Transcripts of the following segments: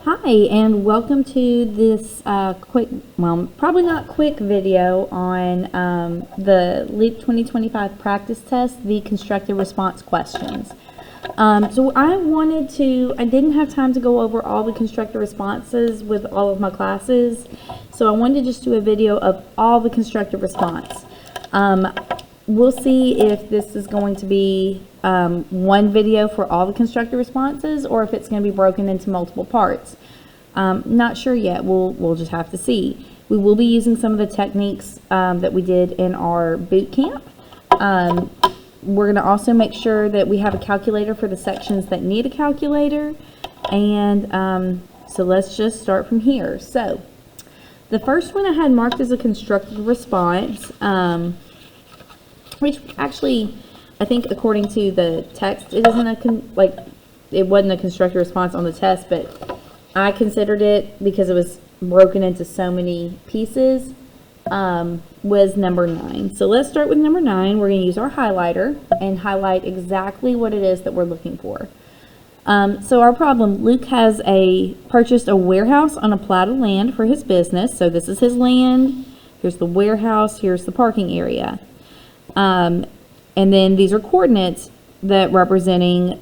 Hi, and welcome to this quick, well, probably not quick video on the LEAP 2025 practice test, the constructive response questions. So I didn't have time to go over all the constructive responses with all of my classes, so I wanted to just do a video of all the constructive response. We'll see if this is going to be one video for all the constructive responses or if it's going to be broken into multiple parts. Not sure yet. We'll just have to see. We will be using some of the techniques that we did in our boot camp. We're going to also make sure that we have a calculator for the sections that need a calculator. And so let's just start from here. So the first one I had marked as a constructive response, which actually, I think according to the text, it isn't it wasn't a constructive response on the test, but I considered it because it was broken into so many pieces, was number 9. So let's start with number 9. We're going to use our highlighter and highlight exactly what it is that we're looking for. So our problem, Luke has purchased a warehouse on a plot of land for his business. So this is his land. Here's the warehouse. Here's the parking area. And then these are coordinates that representing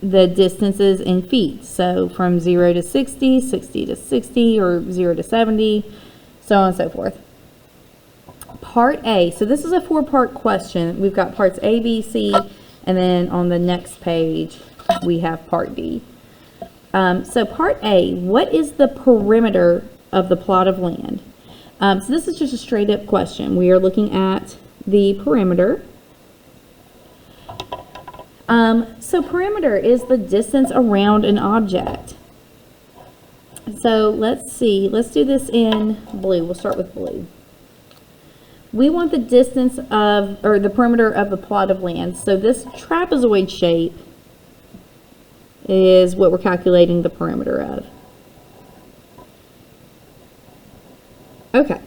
the distances in feet. So from 0 to 60, 60 to 60, or 0 to 70, so on and so forth. Part A. So this is a 4-part question. We've got parts A, B, C, and then on the next page we have part D. So part A, what is the perimeter of the plot of land? So this is just a straight up question. We are looking at the perimeter. So perimeter is the distance around an object. So let's see, let's do this in blue. We'll start with blue. We want the distance of, or the perimeter of the plot of land. So this trapezoid shape is what we're calculating the perimeter of. Okay.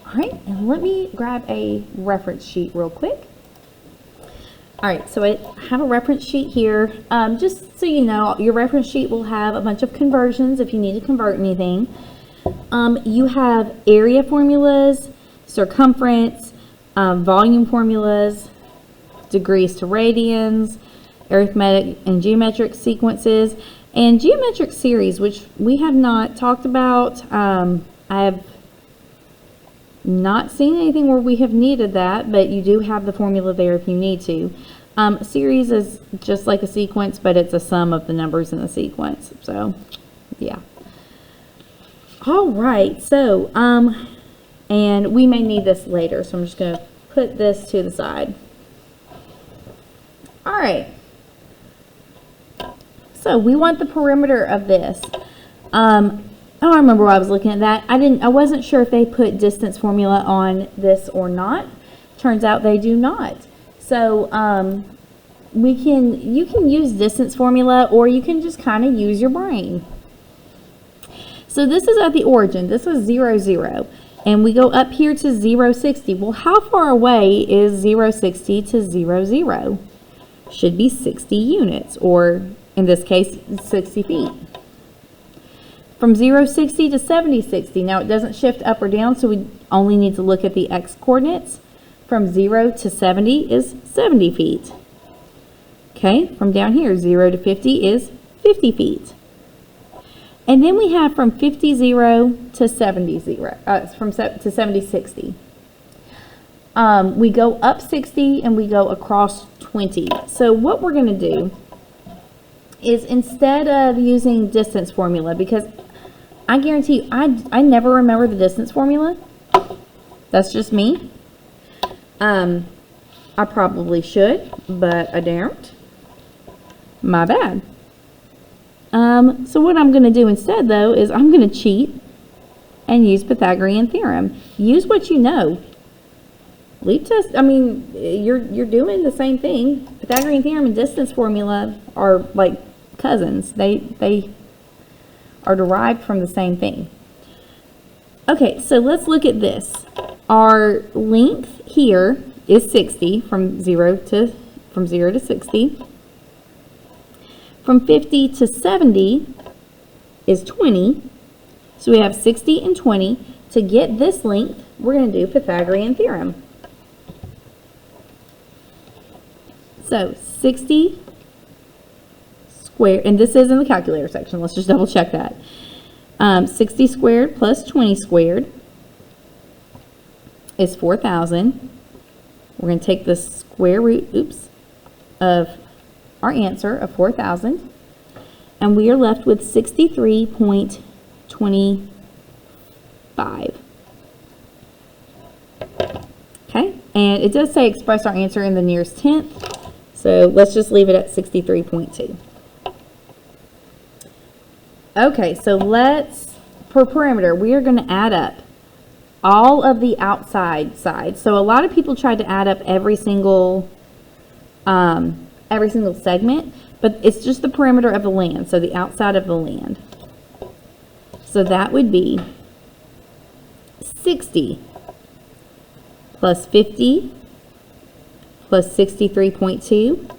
All right, and let me grab a reference sheet real quick. All right, so I have a reference sheet here. Just so you know, your reference sheet will have a bunch of conversions if you need to convert anything. You have area formulas, circumference, volume formulas, degrees to radians, arithmetic and geometric sequences, and geometric series, which we have not talked about. I have not seen anything where we have needed that, but you do have the formula there if you need to. Series is just like a sequence, but it's a sum of the numbers in the sequence. So, yeah. All right. So, and we may need this later, so I'm just going to put this to the side. All right. So we want the perimeter of this. I don't remember why I was looking at that. I wasn't sure if they put distance formula on this or not. Turns out they do not. So you can use distance formula, or you can just kind of use your brain. So this is at the origin. This was 0, 0. And we go up here to 0, 60. Well, how far away is 0, 60 to 0, 0? Should be 60 units, or in this case, 60 feet. From 0, 60 to 70, 60. Now it doesn't shift up or down, so we only need to look at the x coordinates. From 0 to 70 is 70 feet. Okay, from down here, 0 to 50 is 50 feet. And then we have from 50, 0 to 70, 0, to 70, 60. We go up 60 and we go across 20. So what we're going to do is, instead of using distance formula, because I guarantee you, I never remember the distance formula. That's just me. I probably should, but I don't. My bad. So what I'm going to do instead, though, is I'm going to cheat and use Pythagorean theorem. Use what you know. LEAP test, I mean, you're doing the same thing. Pythagorean theorem and distance formula are like cousins. They are derived from the same thing. Okay, so let's look at this. Our length here is 60 from 0 to 60. From 50 to 70 is 20. So we have 60 and 20. To get this length, we're going to do Pythagorean theorem. So 60 squared, and this is in the calculator section. Let's just double check that. 60 squared plus 20 squared is 4,000. We're going to take the square root, of our answer of 4,000, and we are left with 63.25. Okay, and it does say express our answer in the nearest tenth, so let's just leave it at 63.2. Okay, so for perimeter, we are going to add up all of the outside sides. So a lot of people tried to add up every single segment, but it's just the perimeter of the land, so the outside of the land. So that would be 60 plus 50 plus 63.2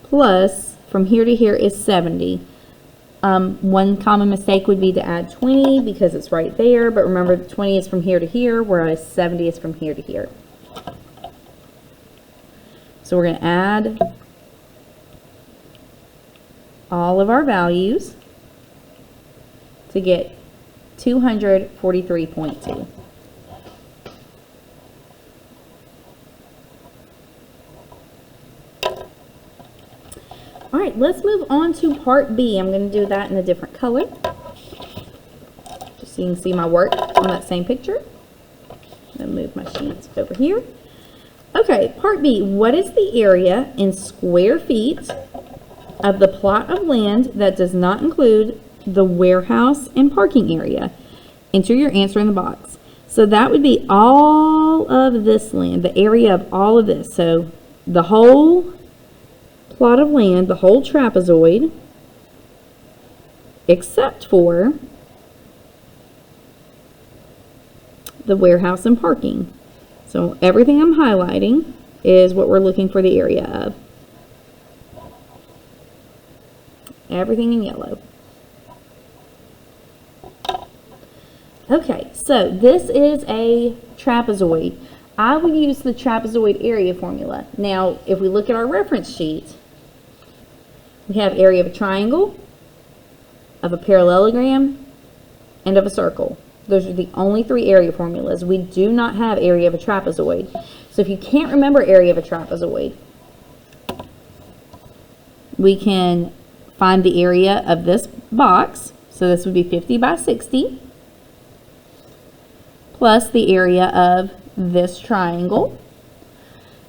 plus, from here to here is 70. One common mistake would be to add 20 because it's right there, but remember the 20 is from here to here, whereas 70 is from here to here. So we're going to add all of our values to get 243.2. All right, let's move on to part B. I'm going to do that in a different color, just so you can see my work on that same picture. I'm going to move my sheets over here. Okay, part B. What is the area in square feet of the plot of land that does not include the warehouse and parking area? Enter your answer in the box. So that would be all of this land, the area of all of this. So the whole plot of land, the whole trapezoid, except for the warehouse and parking. So everything I'm highlighting is what we're looking for the area of. Everything in yellow. Okay, so this is a trapezoid. I would use the trapezoid area formula. Now, if we look at our reference sheet, we have area of a triangle, of a parallelogram, and of a circle. Those are the only three area formulas. We do not have area of a trapezoid. So if you can't remember area of a trapezoid, we can find the area of this box. So this would be 50 by 60, plus the area of this triangle,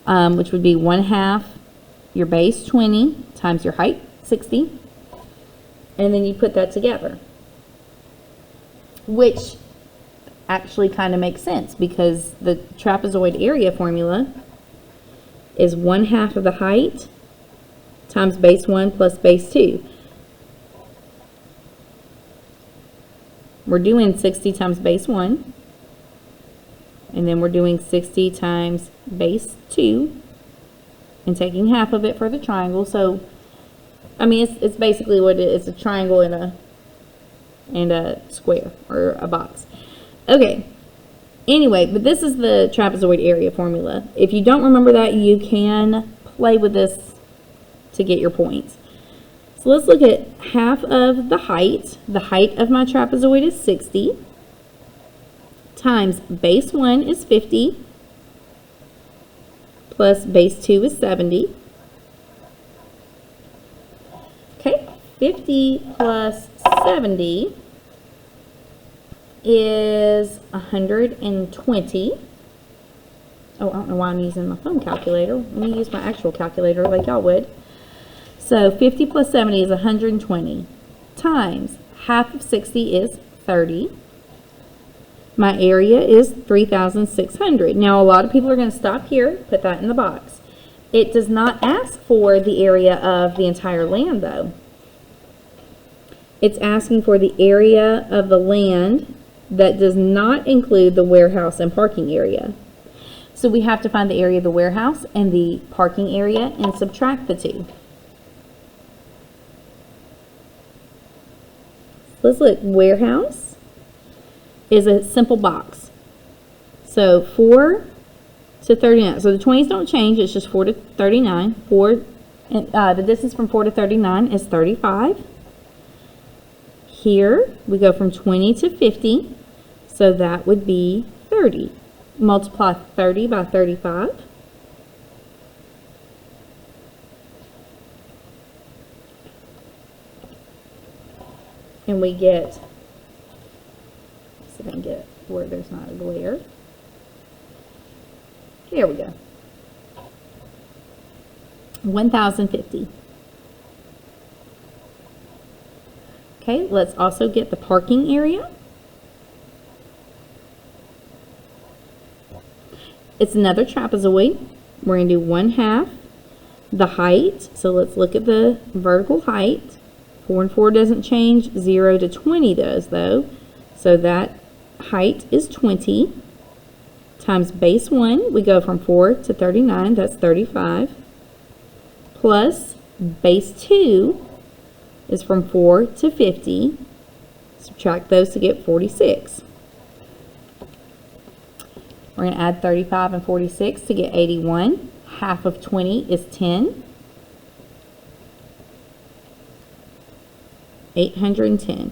which would be 1/2 your base 20 times your height 60, and then you put that together, which actually kind of makes sense because the trapezoid area formula is 1/2 of the height times base 1 plus base 2. We're doing 60 times base 1, and then we're doing 60 times base 2, and taking half of it for the triangle. So, I mean, it's basically what it is, a triangle and a square, or a box. Okay, anyway, but this is the trapezoid area formula. If you don't remember that, you can play with this to get your points. So let's look at half of the height. The height of my trapezoid is 60, times base 1 is 50, plus base 2 is 70. Okay, 50 plus 70 is 120. Oh, I don't know why I'm using my phone calculator. Let me use my actual calculator like y'all would. So 50 plus 70 is 120, times half of 60 is 30. My area is 3,600. Now, a lot of people are going to stop here, put that in the box. It does not ask for the area of the entire land, though. It's asking for the area of the land that does not include the warehouse and parking area. So we have to find the area of the warehouse and the parking area and subtract the two. let's look. Warehouse is a simple box. So 4 to 39. So the 20s don't change. It's just 4 to 39. The distance from 4 to 39 is 35. Here we go from 20 to 50. So that would be 30. Multiply 30 by 35. And we get, see if I can get where there's not a glare. There we go. 1,050. Okay, let's also get the parking area. It's another trapezoid. We're going to do 1/2 the height. So let's look at the vertical height. 4 and 4 doesn't change. 0 to 20 does, though. So that height is 20 times base 1. We go from 4 to 39. That's 35. Plus base 2 is from 4 to 50. Subtract those to get 46. We're going to add 35 and 46 to get 81. Half of 20 is 10. 810.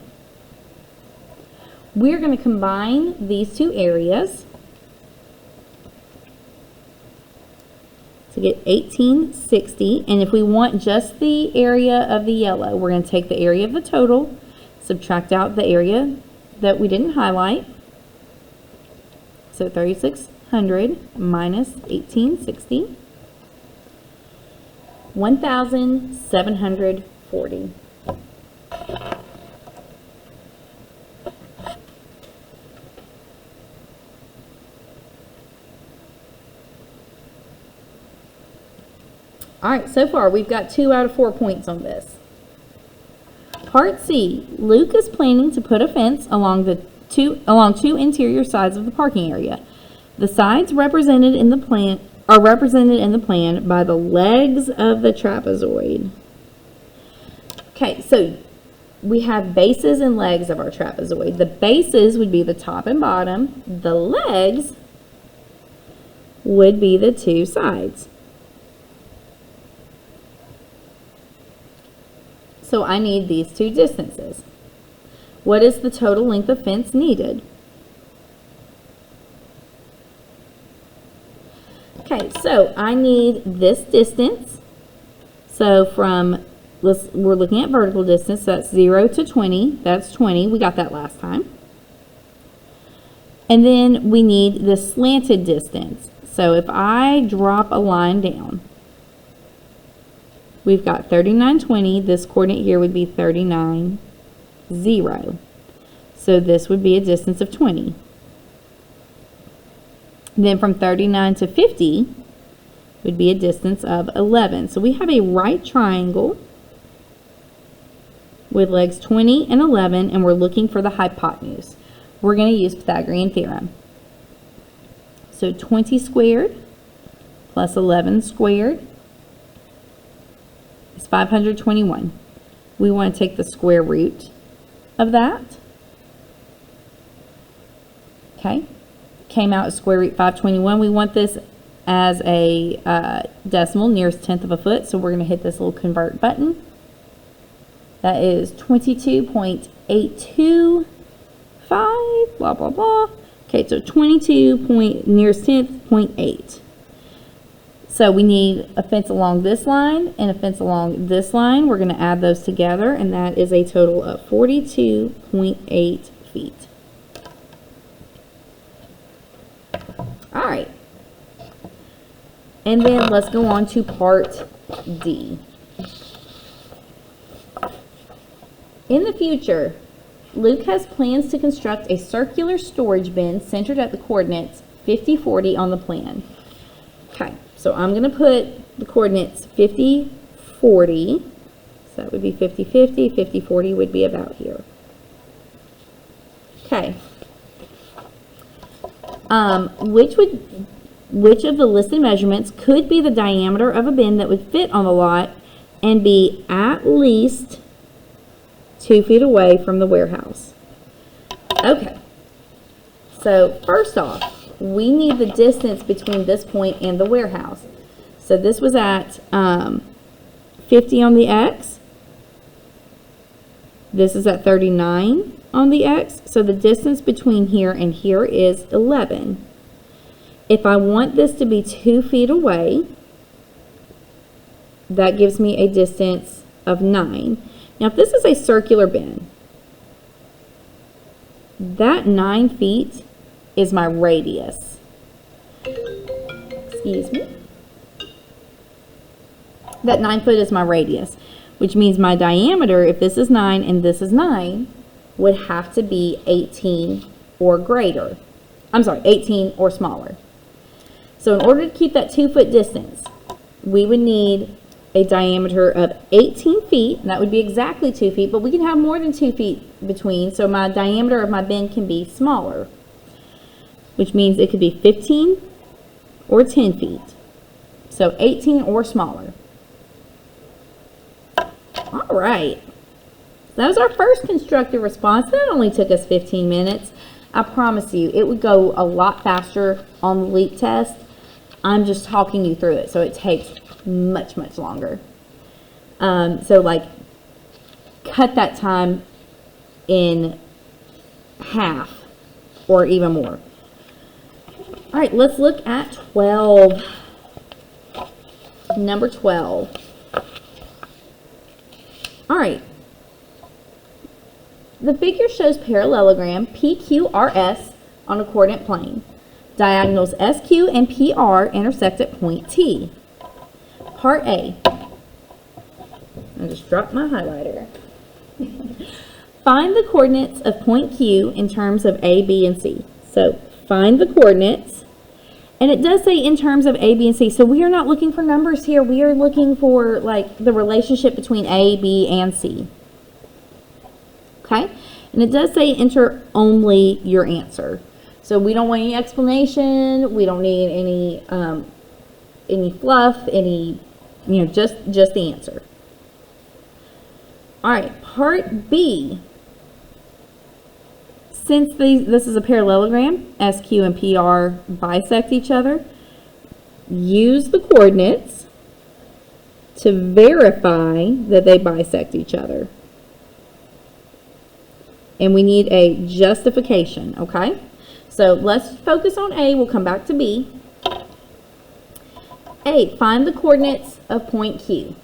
We're going to combine these two areas to get 1860. And if we want just the area of the yellow, we're going to take the area of the total, subtract out the area that we didn't highlight. So 3,600 minus 1860. 1,740. All right, so far we've got 2 out of 4 points on this. Part C, Luke is planning to put a fence along two interior sides of the parking area. The sides represented in the plan are represented in the plan by the legs of the trapezoid. Okay, so we have bases and legs of our trapezoid. The bases would be the top and bottom. The legs would be the two sides. So I need these two distances. What is the total length of fence needed? Okay, so I need this distance. So we're looking at vertical distance, so that's 0 to 20. That's 20. We got that last time. And then we need the slanted distance. So if I drop a line down, we've got 3920. This coordinate here would be 39, 0. So this would be a distance of 20. Then from 39 to 50 would be a distance of 11. So we have a right triangle with legs 20 and 11, and we're looking for the hypotenuse. We're going to use Pythagorean theorem. So 20 squared plus 11 squared is 521. We want to take the square root of that. Okay. Came out as square root 521. We want this as a decimal, nearest tenth of a foot, so we're going to hit this little convert button. That is 22.825, blah, blah, blah. Okay, so 22 nearest tenth, 0.8. So we need a fence along this line and a fence along this line. We're going to add those together, and that is a total of 42.8 feet. All right. And then let's go on to part D. In the future, Luke has plans to construct a circular storage bin centered at the coordinates 50, 40 on the plan. Okay, so I'm going to put the coordinates 50, 40. So that would be 50, 50. 50, 40 would be about here. Okay. Which of the listed measurements could be the diameter of a bin that would fit on the lot and be at least 2 feet away from the warehouse. Okay, so first off, we need the distance between this point and the warehouse. So this was at 50 on the X. This is at 39 on the X. So the distance between here and here is 11. If I want this to be 2 feet away, that gives me a distance of 9. Now, if this is a circular bin, that 9 feet is my radius. Excuse me. That 9 foot is my radius, which means my diameter, if this is 9 and this is 9, would have to be 18 or greater. I'm sorry, 18 or smaller. So in order to keep that 2 foot distance, we would need a diameter of 18 feet, and that would be exactly 2 feet, but we can have more than 2 feet between, so my diameter of my bin can be smaller, which means it could be 15 or 10 feet. So 18 or smaller. All right. That was our first constructive response. That only took us 15 minutes. I promise you, it would go a lot faster on the LEAP test. I'm just talking you through it, so it takes much, much longer. So like, cut that time in half or even more. All right, let's look at 12. Number 12. All right. The figure shows parallelogram PQRS on a coordinate plane. Diagonals SQ and PR intersect at point T. Part A. I just dropped my highlighter. Find the coordinates of point Q in terms of A, B, and C. So find the coordinates. And it does say in terms of A, B, and C. So we are not looking for numbers here. We are looking for like the relationship between A, B, and C. Okay? And it does say enter only your answer. So we don't want any explanation. We don't need any fluff, just the answer. All right, part B. Since this is a parallelogram, SQ and PR bisect each other, use the coordinates to verify that they bisect each other. And we need a justification, okay? So let's focus on A. We'll come back to B. A, find the coordinates of point Q.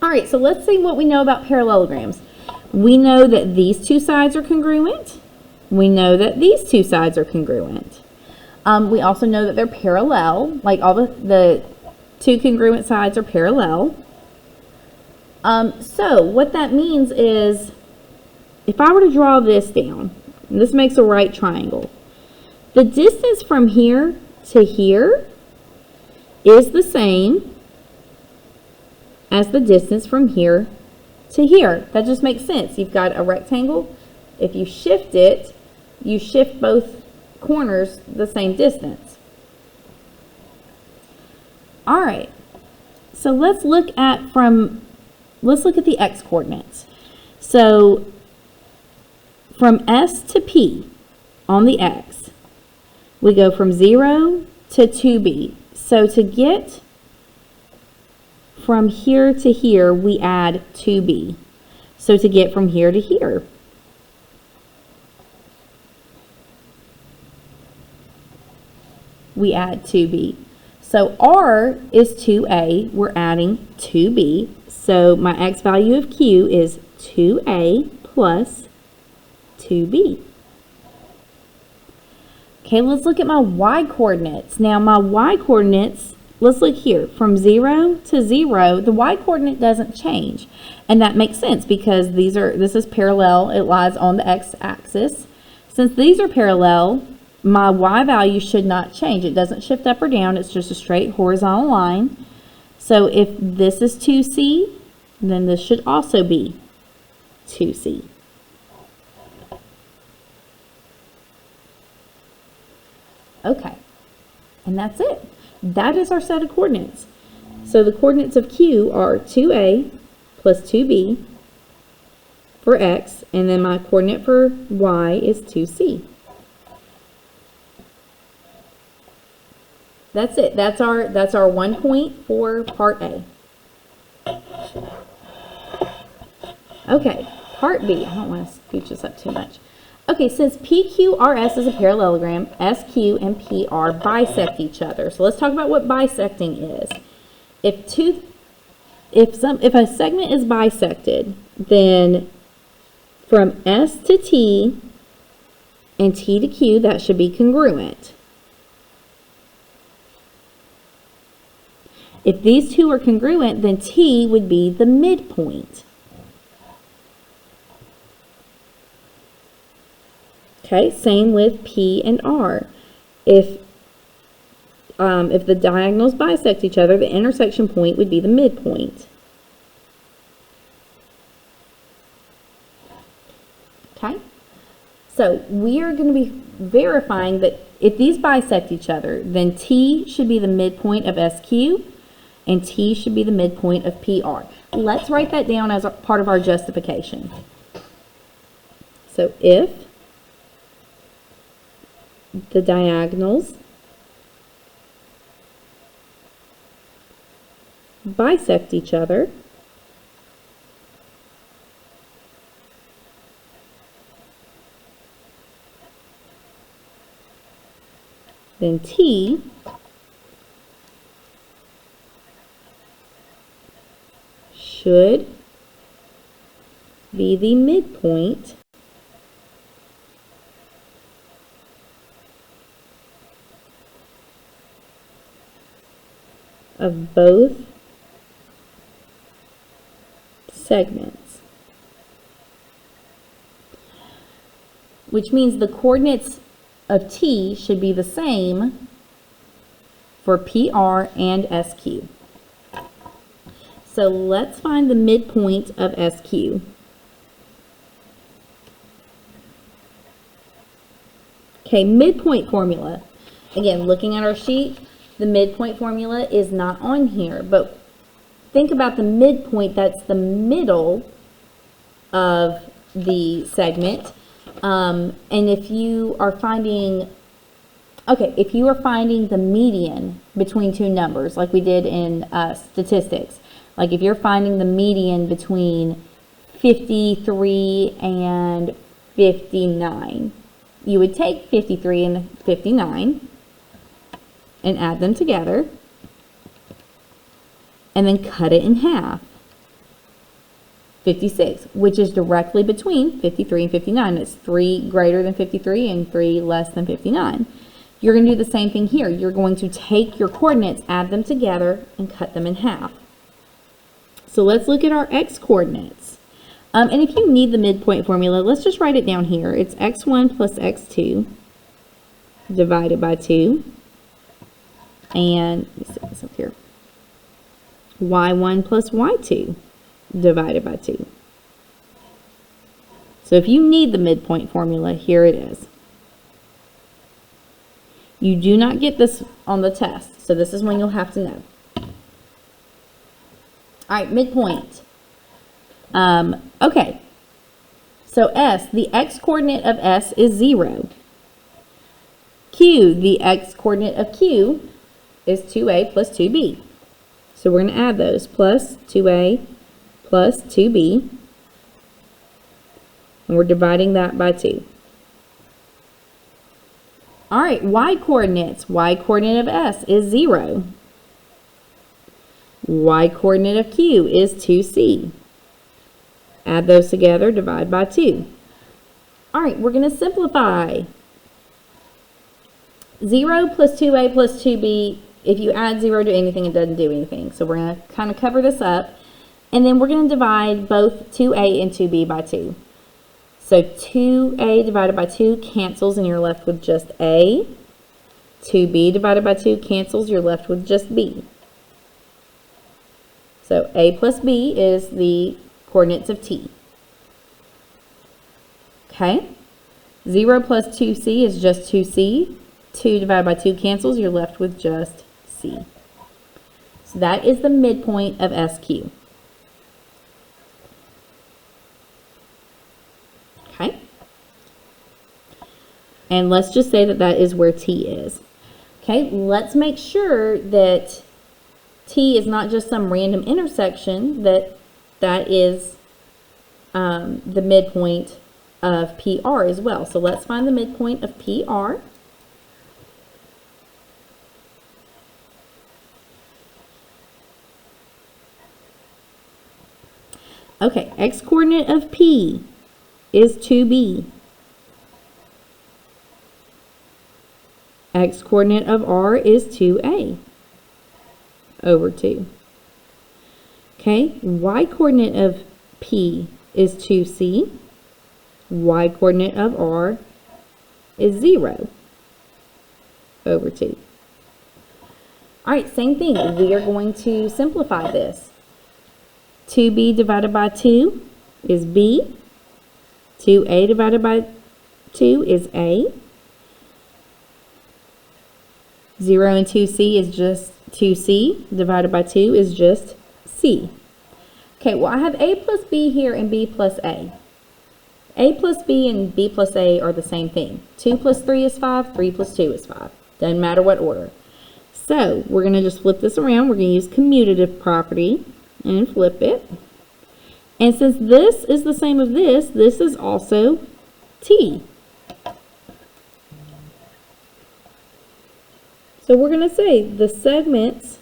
All right, so let's see what we know about parallelograms. We know that these two sides are congruent. We know that these two sides are congruent. We also know that they're parallel, like all the two congruent sides are parallel. So what that means is, if I were to draw this down, and this makes a right triangle, the distance from here to here is the same as the distance from here to here. That just makes sense. You've got a rectangle. If you shift it, you shift both corners the same distance. All right. So let's look at the x coordinates. So from S to P on the x, we go from 0 to 2b. So to get from here to here, we add 2b. So to get from here to here, we add 2b. So R is 2a, we're adding 2b. So my x value of Q is 2a plus 2b. Okay, let's look at my y coordinates. Now my y coordinates, let's look here. From 0 to 0, the y coordinate doesn't change. And that makes sense because this is parallel. It lies on the x-axis. Since these are parallel, my y value should not change. It doesn't shift up or down. It's just a straight horizontal line. So if this is 2c, then this should also be 2c. Okay, and that's it. That is our set of coordinates. So the coordinates of Q are 2a plus 2b for x, and then my coordinate for y is 2c. That's it. That's our 1 point for part A. Okay, part B. I don't want to scooch this up too much. Okay, since PQRS is a parallelogram, SQ and PR bisect each other. So let's talk about what bisecting is. If a segment is bisected, then from S to T and T to Q, that should be congruent. If these two are congruent, then T would be the midpoint. Okay, same with P and R. If the diagonals bisect each other, the intersection point would be the midpoint. Okay, so we are going to be verifying that if these bisect each other, then T should be the midpoint of SQ, and T should be the midpoint of PR. Let's write that down as a part of our justification. So if the diagonals bisect each other, then T should be the midpoint of both segments. Which means the coordinates of T should be the same for PR and SQ. So let's find the midpoint of SQ. Okay, midpoint formula. Again, looking at our sheet, the midpoint formula is not on here, but think about the midpoint, that's the middle of the segment. And if you are finding, if you are finding the median between two numbers, like we did in statistics, like if you're finding the median between 53 and 59, you would take 53 and 59 and add them together and then cut it in half. 56, which is directly between 53 and 59. It's 3 greater than 53 and 3 less than 59. You're going to do the same thing here. You're going to take your coordinates, add them together, and cut them in half. So let's look at our x coordinates. And if you need the midpoint formula, let's just write it down here. It's x1 plus x2 divided by 2. And let me set this up here. y1 plus y2 divided by 2. So if you need the midpoint formula, here it is. You do not get this on the test, so this is when you'll have to know. All right, midpoint. Okay, so S, the x-coordinate of S is 0. Q, the x-coordinate of Q is 2a plus 2b. So we're going to add those, plus 2a plus 2b, and we're dividing that by 2. All right, y-coordinates. Y-coordinate of S is 0. Y-coordinate of Q is 2c. Add those together, divide by 2. All right, we're going to simplify. 0 plus 2a plus 2b, if you add 0 to anything, it doesn't do anything. So we're going to kind of cover this up. And then we're going to divide both 2a and 2b by 2. So 2a divided by 2 cancels, and you're left with just a. 2b divided by 2 cancels, you're left with just b. So a plus b is the coordinates of t. Okay? 0 plus 2c is just 2c. 2 divided by 2 cancels, you're left with just c. So that is the midpoint of SQ. And let's just say that that is where T is. Okay, let's make sure that T is not just some random intersection, that is the midpoint of PR as well. So let's find the midpoint of PR. Okay, x-coordinate of P is 2b. X-coordinate of R is 2a over 2. Okay, y-coordinate of P is 2c. Y-coordinate of R is 0 over 2. All right, same thing. We are going to simplify this. 2b divided by 2 is b. 2a divided by 2 is a. 0 and 2c is just 2c. Divided by 2 is just c. Okay, well, I have a plus b here and b plus a. A plus b and b plus a are the same thing. 2 plus 3 is 5. 3 plus 2 is 5. Doesn't matter what order. So we're going to just flip this around. We're going to use commutative property and flip it. And since this is the same of this is also t. So we're going to say the segments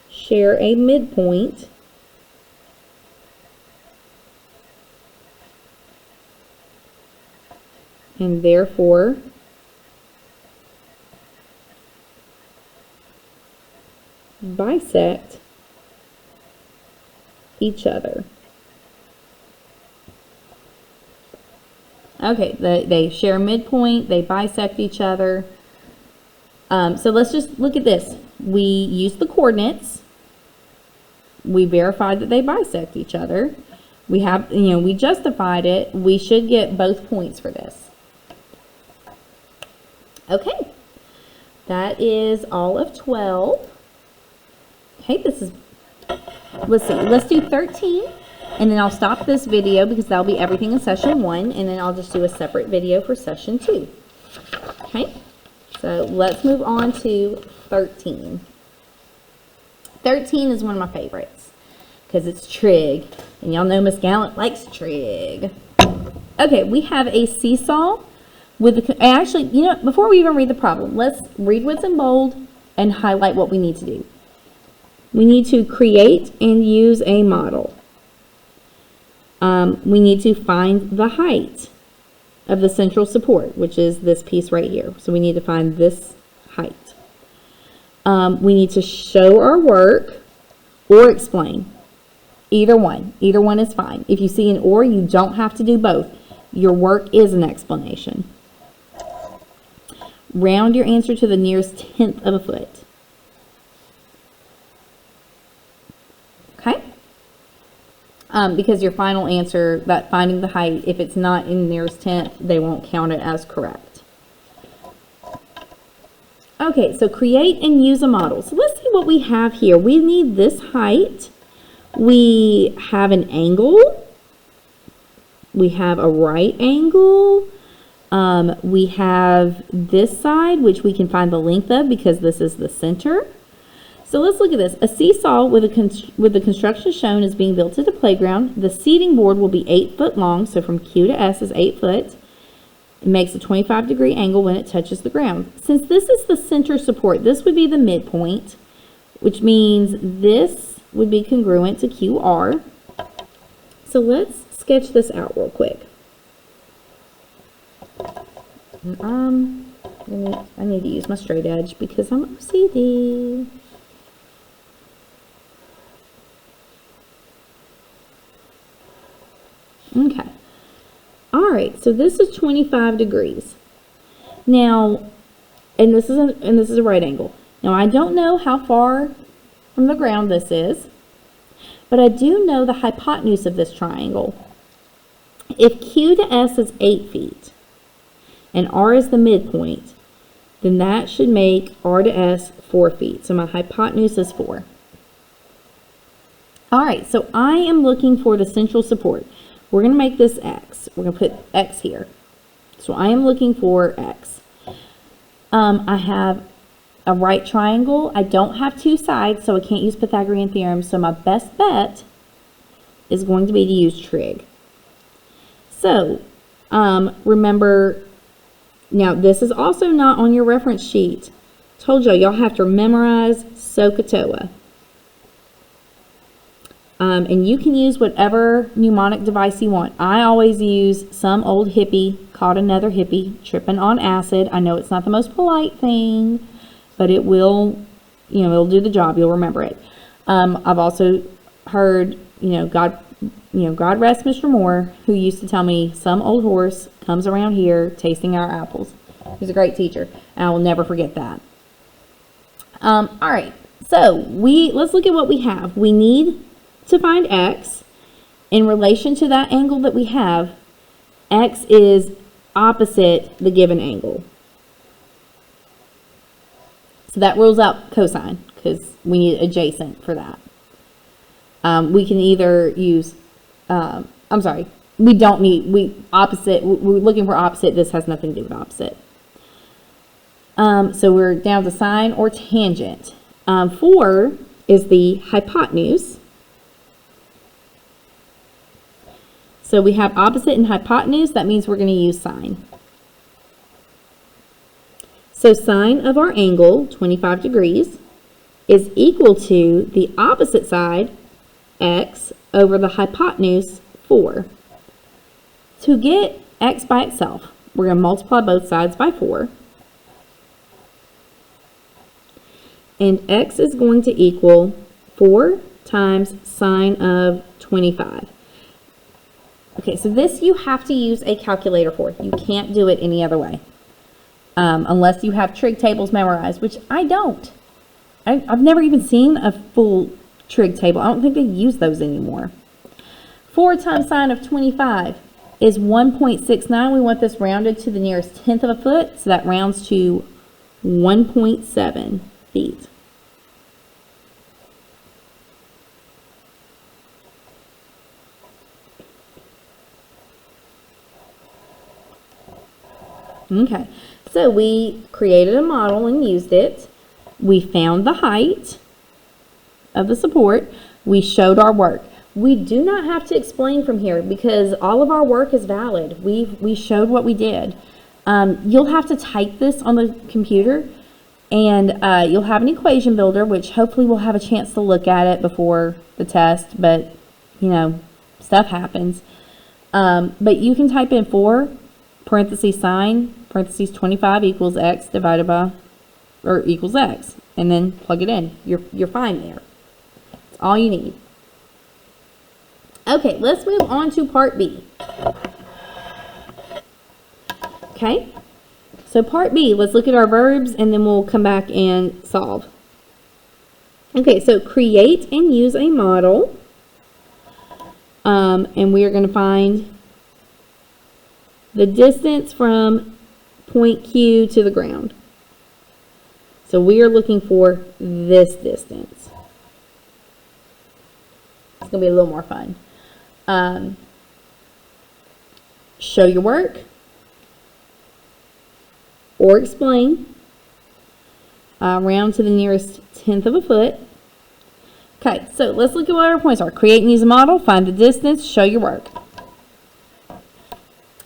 share a midpoint and therefore bisect each other. Okay, they share a midpoint, they bisect each other. So let's just look at this. We use the coordinates. We verified that they bisect each other. We have, we justified it. We should get both points for this. Okay, that is all of 12. Okay, let's see, let's do 13, and then I'll stop this video because that'll be everything in session 1, and then I'll just do a separate video for session 2. Okay, so let's move on to 13. 13 is one of my favorites because it's trig, and y'all know Miss Gallant likes trig. Okay, we have a seesaw with the, actually, before we even read the problem, let's read what's in bold and highlight what we need to do. We need to create and use a model. We need to find the height of the central support, which is this piece right here. So we need to find this height. We need to show our work or explain. Either one. Either one is fine. If you see an or, you don't have to do both. Your work is an explanation. Round your answer to the nearest tenth of a foot. Okay? Because your final answer, that finding the height, if it's not in the nearest tenth, they won't count it as correct. Okay, so create and use a model. So let's see what we have here. We need this height. We have an angle. We have a right angle. We have this side, which we can find the length of because this is the center. So let's look at this. A seesaw with the construction shown is being built at the playground. The seating board will be 8 foot long, so from Q to S is 8 foot. It makes a 25-degree angle when it touches the ground. Since this is the center support, this would be the midpoint, which means this would be congruent to QR. So let's sketch this out real quick. I need to use my straight edge because I'm OCD. Okay. All right, so this is 25 degrees. Now, and this is a right angle. Now, I don't know how far from the ground this is, but I do know the hypotenuse of this triangle. If Q to S is 8 feet and R is the midpoint, then that should make R to S 4 feet. So my hypotenuse is 4. All right, so I am looking for the central support. We're going to make this X. We're going to put X here. So I am looking for X. I have a right triangle. I don't have two sides, so I can't use Pythagorean theorem. So my best bet is going to be to use trig. So remember, now this is also not on your reference sheet. Told y'all have to memorize SOHCAHTOA. And you can use whatever mnemonic device you want. I always use some old hippie called another hippie tripping on acid. I know it's not the most polite thing, but it will, it'll do the job. You'll remember it. I've also heard, God rest Mr. Moore, who used to tell me some old horse comes around here tasting our apples. He's a great teacher, and I will never forget that. All right, so let's look at what we have. We need to find X. In relation to that angle that we have, X is opposite the given angle. So that rules out cosine because we need adjacent for that. We can either use, we don't need, opposite, we're looking for opposite. This has nothing to do with opposite. So we're down to sine or tangent. 4 is the hypotenuse. So we have opposite and hypotenuse. That means we're going to use sine. So sine of our angle, 25 degrees, is equal to the opposite side, x, over the hypotenuse, 4. To get x by itself, we're going to multiply both sides by 4. And x is going to equal 4 times sine of 25. Okay, so this you have to use a calculator for. You can't do it any other way. Unless you have trig tables memorized, which I don't. I've never even seen a full trig table. I don't think they use those anymore. 4 times sine of 25 is 1.69. We want this rounded to the nearest tenth of a foot, so that rounds to 1.7 feet. Okay, so we created a model and used it. We found the height of the support. We showed our work. We do not have to explain from here because all of our work is valid. We showed what we did. You'll have to type this on the computer, and you'll have an equation builder, which hopefully we'll have a chance to look at it before the test, but stuff happens. But you can type in 4 parentheses sine parentheses 25 equals x divided by, or equals x, and then plug it in. You're fine there. That's all you need. Okay, let's move on to part B. Okay, so part B, let's look at our verbs and then we'll come back and solve. Okay, so create and use a model. And we are going to find the distance from point Q to the ground. So we are looking for this distance. It's going to be a little more fun. Show your work or explain. Round to the nearest tenth of a foot. Okay, so let's look at what our points are. Create and use a model, find the distance, show your work.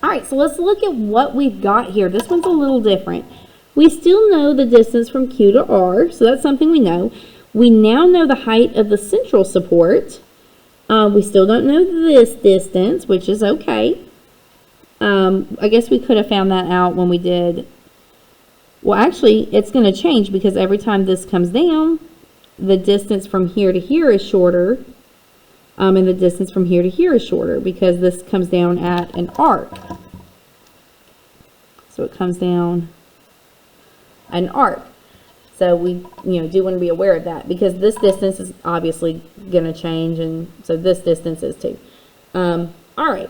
All right, so let's look at what we've got here. This one's a little different. We still know the distance from Q to R, so that's something we know. We now know the height of the central support. We still don't know this distance, which is okay. I guess we could have found that out when we did. Well, actually, it's going to change because every time this comes down, the distance from here to here is shorter. And the distance from here to here is shorter because this comes down at an arc. So it comes down an arc. So we, do want to be aware of that because this distance is obviously going to change, and so this distance is too. All right.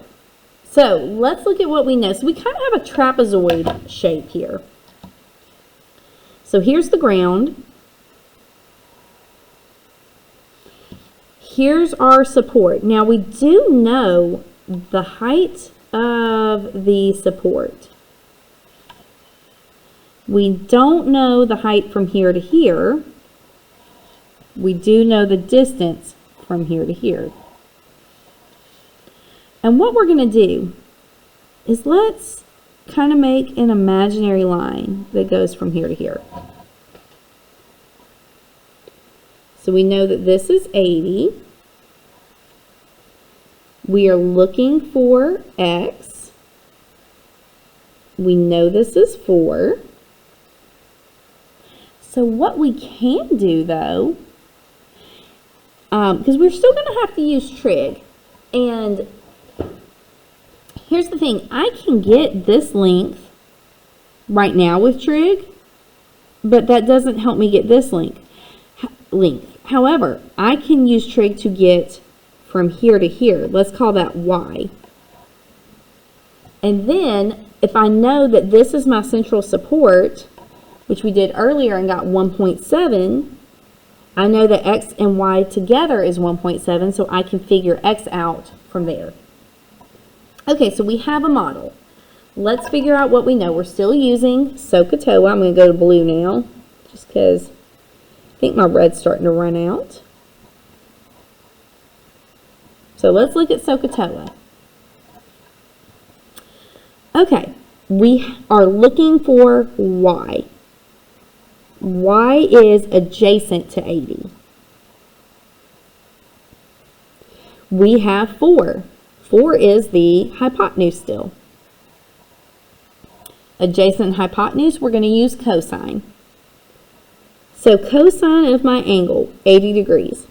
So let's look at what we know. So we kind of have a trapezoid shape here. So here's the ground. here's our support. Now we do know the height of the support. We don't know the height from here to here. We do know the distance from here to here. And what we're going to do is let's kind of make an imaginary line that goes from here to here. So we know that this is 80. We are looking for x. We know this is 4. So what we can do though, because we're still going to have to use trig, and here's the thing, I can get this length right now with trig, but that doesn't help me get this length. However, I can use trig to get from here to here. Let's call that y. And then, if I know that this is my central support, which we did earlier and got 1.7, I know that x and y together is 1.7, so I can figure x out from there. Okay, so we have a model. Let's figure out what we know. We're still using SOHCAHTOA. I'm going to go to blue now, just because I think my red's starting to run out. So let's look at SOHCAHTOA. Okay, we are looking for y. Y is adjacent to 80. We have 4. 4 is the hypotenuse still. Adjacent hypotenuse, we're going to use cosine. So cosine of my angle, 80 degrees,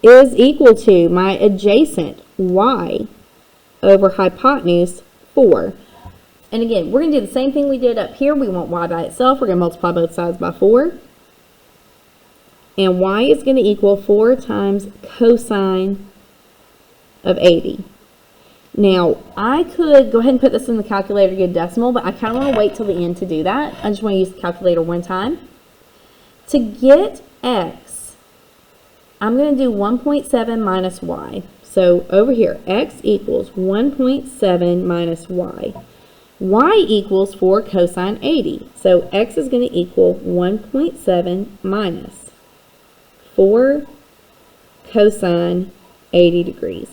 is equal to my adjacent y over hypotenuse 4. And again, we're going to do the same thing we did up here. We want y by itself. We're going to multiply both sides by 4. And y is going to equal 4 times cosine of 80. Now, I could go ahead and put this in the calculator to get a decimal, but I kind of want to wait till the end to do that. I just want to use the calculator one time. To get x, I'm going to do 1.7 minus y. So over here, x equals 1.7 minus y. Y equals 4 cosine 80. So x is going to equal 1.7 minus 4 cosine 80 degrees.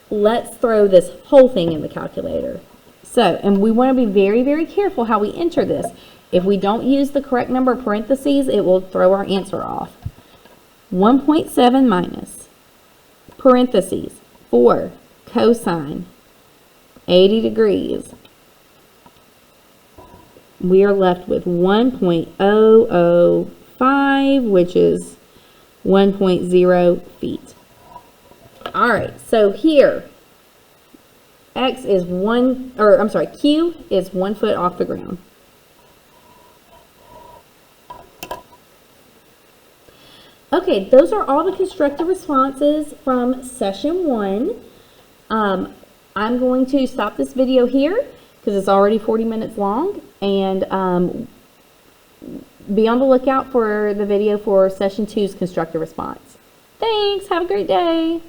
Let's throw this whole thing in the calculator. So, and we want to be very, very careful how we enter this. If we don't use the correct number of parentheses, it will throw our answer off. 1.7 minus parentheses 4 cosine 80 degrees. We are left with 1.005, which is 1.0 feet. All right, so here, Q is 1 foot off the ground. Okay, those are all the constructive responses from session 1. I'm going to stop this video here because it's already 40 minutes long, and be on the lookout for the video for session 2's constructive response. Thanks, have a great day.